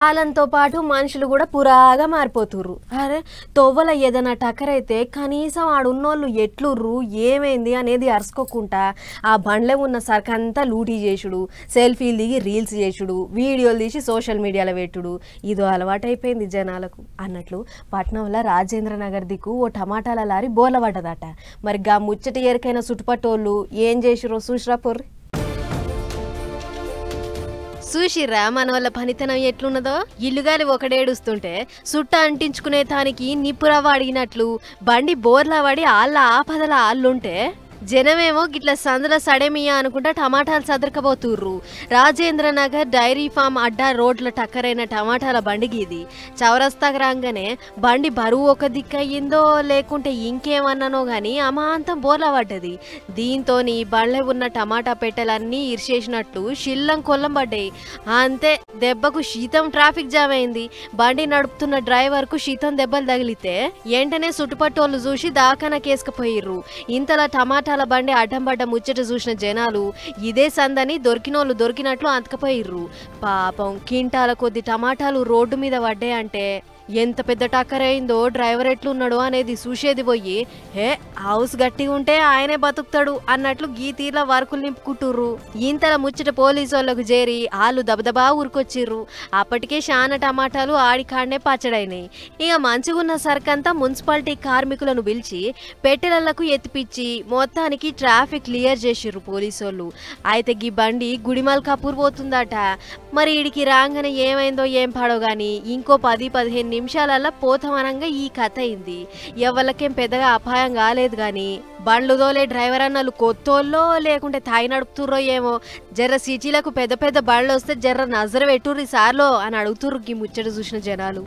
కాలంతో పాటు మనుషులు కూడా పురాగా మారిపోతుర్రు. అరే తొవ్వల ఏదైనా టక్కరైతే కనీసం ఆడున్నోళ్ళు ఎట్లుర్రు ఏమైంది అనేది అరుసుకోకుండా ఆ బండ్లే ఉన్న సరుకంతా లూటీ చేసుడు, సెల్ఫీలు దిగి రీల్స్ చేసుడు, వీడియోలు తీసి సోషల్ మీడియాలో పెట్టుడు ఇదో అలవాటైపోయింది జనాలకు అన్నట్లు పట్నంలో రాజేంద్ర నగర్ దిక్కు ఓ టమాటాల లారీ బోర్ల పడ్డదట. మరి గా ముచ్చటి ఎరికైన చుట్టుపట్టోళ్ళు ఏం చేసిరో చూసిరా పొర్రి. చూసిర్రా మన వాళ్ళ పనితనం ఎట్లున్నదో. ఇల్లుగాలి ఒకడేడుస్తుంటే సుట్ట అంటించుకునే తానికి నిప్పురవ్వ అడిగినట్లు బండి బోర్లా పడి ఆళ్ళ ఆపదల ఆళ్ళుంటే జనమేమో గిట్ల సందుల సడేమియా అనుకుంటా టమాటాలు సదరకపోతుర్రు. రాజేంద్ర నగర్ డైరీ ఫామ్ అడ్డా రోడ్ల టక్కరైన టమాటాల బండికి ఇది. చౌరస్తాకు రాగానే బండి బరువు ఒక దిక్కయ్యిందో లేకుంటే ఇంకేమన్నానో గాని అమాంతం బోర్లా పడ్డది. దీంతో బండ్లే ఉన్న టమాటా పెట్టెలన్నీ ఇరిచేసినట్లు షిల్లం కొల్లం పడ్డాయి. అంతే దెబ్బకు శీతం ట్రాఫిక్ జామ్ అయింది. బండి నడుపుతున్న డ్రైవర్ కు శీతం దెబ్బలు తగిలితే వెంటనే చుట్టుపట్టోళ్ళు చూసి దాకాన కేసుకుపోయిర్రు. ఇంతలా టమాటా బండి అడ్డం పడ్డ ముచ్చట చూసిన జనాలు ఇదే సందని దొరికినోళ్ళు దొరికినట్లు అంతకపోయిర్రు. పాపం కింటాల కొద్ది టమాటాలు రోడ్డు మీద పడ్డాయంటే ఎంత పెద్ద టక్కరైందో డ్రైవర్ ఎట్లున్నాడు అనేది చూసేది పోయి హే హౌస్ గట్టిగా ఉంటే ఆయనే బతుకుతాడు అన్నట్లు గీతీర్ల వర్కులు నింపుకుంటుర్రు. ఇంతల ముచ్చట పోలీసు వాళ్ళకు చేరి వాళ్ళు దబదబా ఊరుకొచ్చిర్రు. అప్పటికే శాన టమాటాలు ఆడికాడనే పచ్చడైనాయి. ఇక మంచిగున్న సరుకంతా మున్సిపాలిటీ కార్మికులను పిలిచి పెట్టెలకు ఎత్తిపిచ్చి మొత్తానికి ట్రాఫిక్ క్లియర్ చేసిర్రు పోలీసోళ్ళు. అయితే గీ బండి గుడిమల్కాపూర్ పోతుందట. మరి ఈడికి రాగానే ఏమైందో ఏం పాడో గాని ఇంకో 10-15 నిమిషాలల్లా పోతామనంగా ఈ కథ అయింది. ఎవరికేం పెద్దగా అపాయం కాలేదు గాని బండ్లు దోలే డ్రైవర్ అన్నలు కొత్తోళ్ళో లేకుంటే తాయి నడుపుతుర్రో ఏమో జర్ర సిటీలకు పెద్ద పెద్ద బండ్లు వస్తే జర్ర నజర పెట్టుర్రి సార్లో అని అడుగుతుర్రు ఈ ముచ్చట చూసిన జనాలు.